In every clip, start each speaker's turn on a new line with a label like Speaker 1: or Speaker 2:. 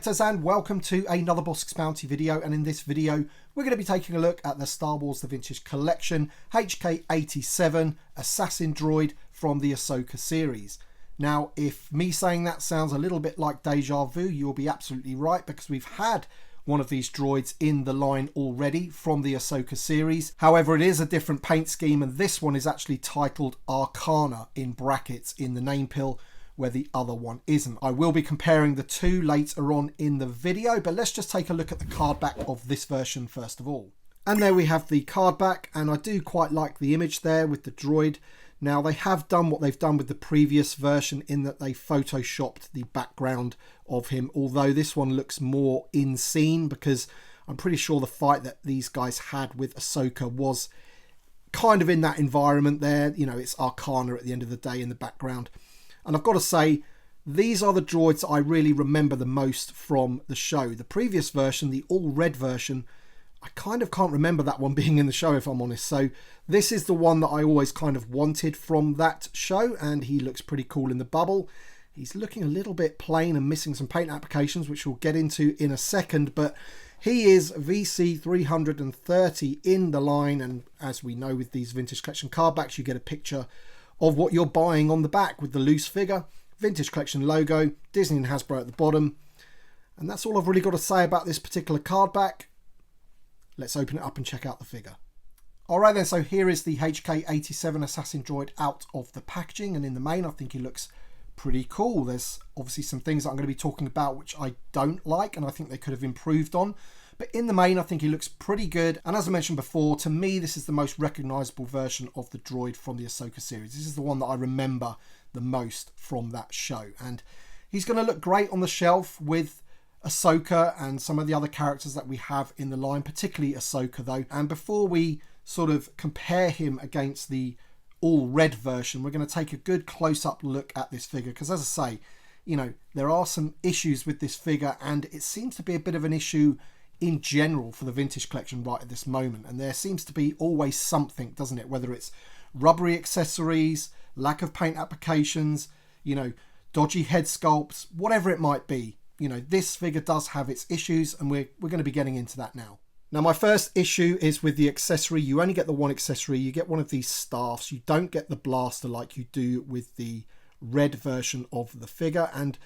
Speaker 1: collectors, and welcome to another Bossk Bounty video. And in this video we're going to be taking a look at the Star Wars The Vintage Collection HK-87 Assassin Droid from the Ahsoka series. Now, if me saying that sounds a little bit like deja vu, you'll be absolutely right, because we've had one of these droids in the line already from the Ahsoka series. However, it is a different paint scheme, and this one is actually titled Arcana in brackets in the name pill, where the other one isn't. I will be comparing the two later on in the video, but let's just take a look at the card back of this version first of all. And there we have the card back, and I do quite like the image there with the droid. Now, they have done what they've done with the previous version in that they photoshopped the background of him, although this one looks more in scene, because I'm pretty sure the fight that these guys had with Ahsoka was kind of in that environment there. You know, it's Arcana at the end of the day in the background. And I've got to say, these are the droids that I really remember the most from the show. The previous version, the all red version, I kind of can't remember that one being in the show, if I'm honest. So this is the one that I always kind of wanted from that show, and he looks pretty cool in the bubble. He's looking a little bit plain and missing some paint applications, which we'll get into in a second, but he is VC330 in the line, and as we know with these Vintage Collection card backs, you get a picture of what you're buying on the back with the loose figure, Vintage Collection logo, Disney and Hasbro at the bottom. And that's all I've really got to say about this particular card back. Let's open it up and check out the figure. Alright then, so here is the HK-87 Assassin Droid out of the packaging, and in the main I think he looks pretty cool. There's obviously some things that I'm going to be talking about which I don't like and I think they could have improved on. But in the main, I think he looks pretty good. And as I mentioned before, to me, this is the most recognisable version of the droid from the Ahsoka series. This is the one that I remember the most from that show. And he's going to look great on the shelf with Ahsoka and some of the other characters that we have in the line, particularly Ahsoka though. And before we sort of compare him against the all red version, we're going to take a good close-up look at this figure. Because as I say, you know, there are some issues with this figure, and it seems to be a bit of an issue in general for the Vintage Collection right at this moment. And there seems to be always something, doesn't it? Whether it's rubbery accessories, lack of paint applications, you know, dodgy head sculpts, whatever it might be. You know, this figure does have its issues, and we're going to be getting into that now. Now, my first issue is with the accessory. You only get the one accessory. You get one of these staffs. You don't get the blaster like you do with the red version of the figure. And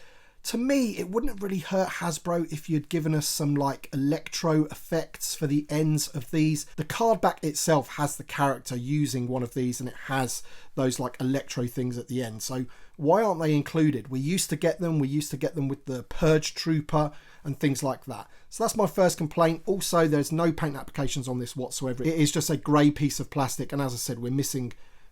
Speaker 1: to me, it wouldn't really hurt Hasbro if you'd given us some like electro effects for the ends of these. The card back itself has the character using one of these, and it has those like electro things at the end. So why aren't they included? We used to get them. We used to get them with the Purge Trooper and things like that. So that's my first complaint. Also, there's no paint applications on this whatsoever. It is just a grey piece of plastic, and as I said, we're missing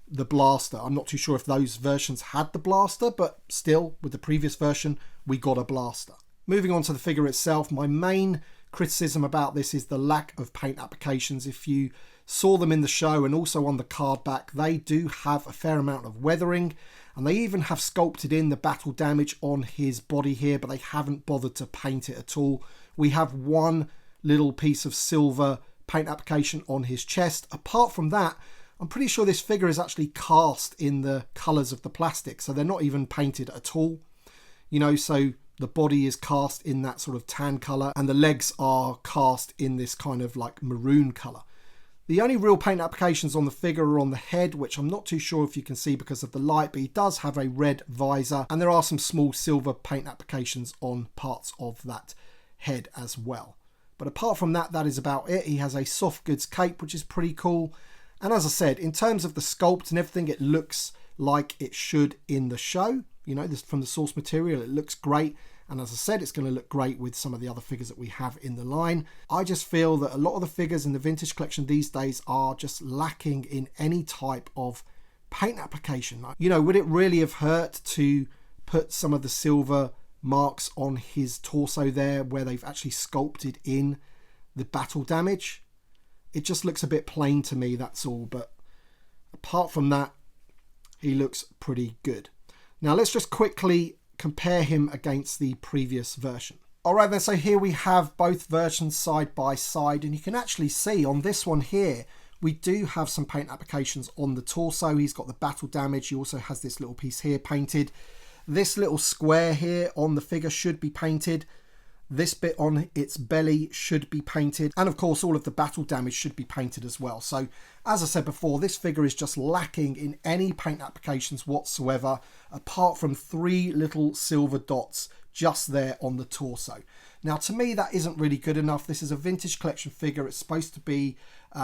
Speaker 1: the blaster. I'm not too sure if those versions had the blaster, but still, with the previous version, we got a blaster. Moving on to the figure itself, my main criticism about this is the lack of paint applications. If you saw them in the show and also on the card back, they do have a fair amount of weathering, and they even have sculpted in the battle damage on his body here, but they haven't bothered to paint it at all. We have one little piece of silver paint application on his chest. Apart from that, I'm pretty sure this figure is actually cast in the colours of the plastic, so they're not even painted at all. You know, so the body is cast in that sort of tan colour, and the legs are cast in this kind of like maroon colour. The only real paint applications on the figure are on the head, which I'm not too sure if you can see because of the light, but he does have a red visor, and there are some small silver paint applications on parts of that head as well. But apart from that, that is about it. He has a soft goods cape, which is pretty cool. And as I said, in terms of the sculpt and everything, it looks like it should in the show. You know, this from the source material, it looks great. And as I said, it's going to look great with some of the other figures that we have in the line. I just feel that a lot of the figures in the Vintage Collection these days are just lacking in any type of paint application. You know, would it really have hurt to put some of the silver marks on his torso there where they've actually sculpted in the battle damage? It just looks a bit plain to me, that's all. But apart from that, he looks pretty good. Now let's just quickly compare him against the previous version. Alright then, so here we have both versions side by side, and you can actually see on this one here, we do have some paint applications on the torso. He's got the battle damage. He also has this little piece here painted. This little square here on the figure should be painted. This bit on its belly should be painted, and of course all of the battle damage should be painted as well. So as I said before, this figure is just lacking in any paint applications whatsoever, apart from 3 little silver dots just there on the torso. Now to me that isn't really good enough. This is a vintage collection figure. It's supposed to be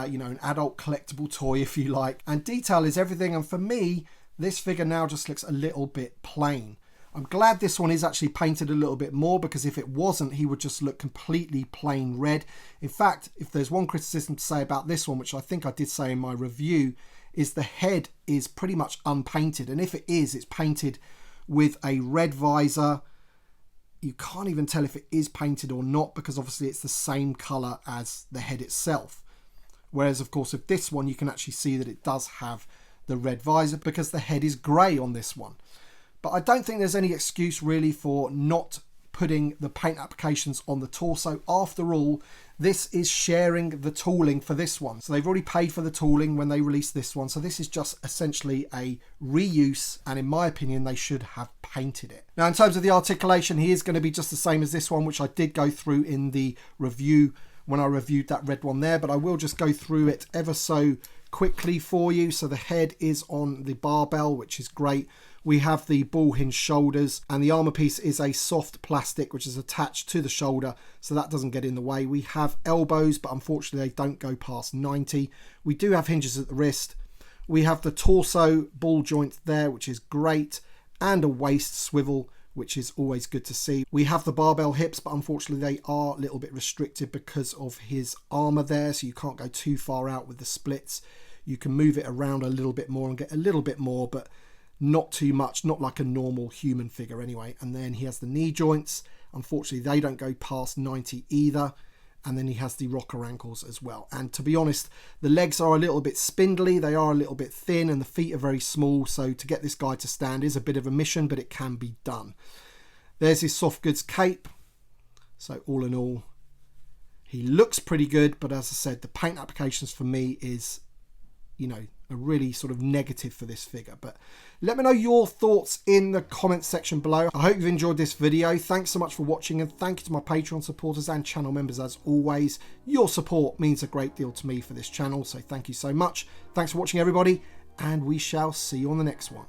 Speaker 1: you know, an adult collectible toy if you like, and detail is everything, and for me this figure now just looks a little bit plain. I'm glad this one is actually painted a little bit more, because if it wasn't, he would just look completely plain red. In fact, if there's one criticism to say about this one, which I think I did say in my review, is the head is pretty much unpainted. And if it is, it's painted with a red visor. You can't even tell if it is painted or not, because obviously it's the same colour as the head itself. Whereas, of course, with this one, you can actually see that it does have the red visor, because the head is grey on this one. But I don't think there's any excuse really for not putting the paint applications on the torso. After all, this is sharing the tooling for this one. So they've already paid for the tooling when they released this one. So this is just essentially a reuse, and in my opinion, they should have painted it. Now, in terms of the articulation, he is going to be just the same as this one, which I did go through in the review when I reviewed that red one there, but I will just go through it ever so quickly for you. So the head is on the barbell, which is great. We have the ball hinge shoulders, and the armor piece is a soft plastic which is attached to the shoulder, so that doesn't get in the way. We have elbows, but unfortunately they don't go past 90. We do have hinges at the wrist. We have the torso ball joint there, which is great, and a waist swivel, which is always good to see. We have the barbell hips, but unfortunately they are a little bit restricted because of his armor there, so you can't go too far out with the splits. You can move it around a little bit more and get a little bit more, but not too much, not like a normal human figure anyway. And then he has the knee joints. Unfortunately, they don't go past 90 either. And then he has the rocker ankles as well. And to be honest, the legs are a little bit spindly. They are a little bit thin, and the feet are very small. So to get this guy to stand is a bit of a mission, but it can be done. There's his soft goods cape. So all in all, he looks pretty good. But as I said, the paint applications for me is, you know, a really sort of negative for this figure. But let me know your thoughts in the comments section below. I hope you've enjoyed this video. Thanks so much for watching, and thank you to my Patreon supporters and channel members as always. Your support means a great deal to me for this channel, so thank you so much. Thanks for watching, everybody, and we shall see you on the next one.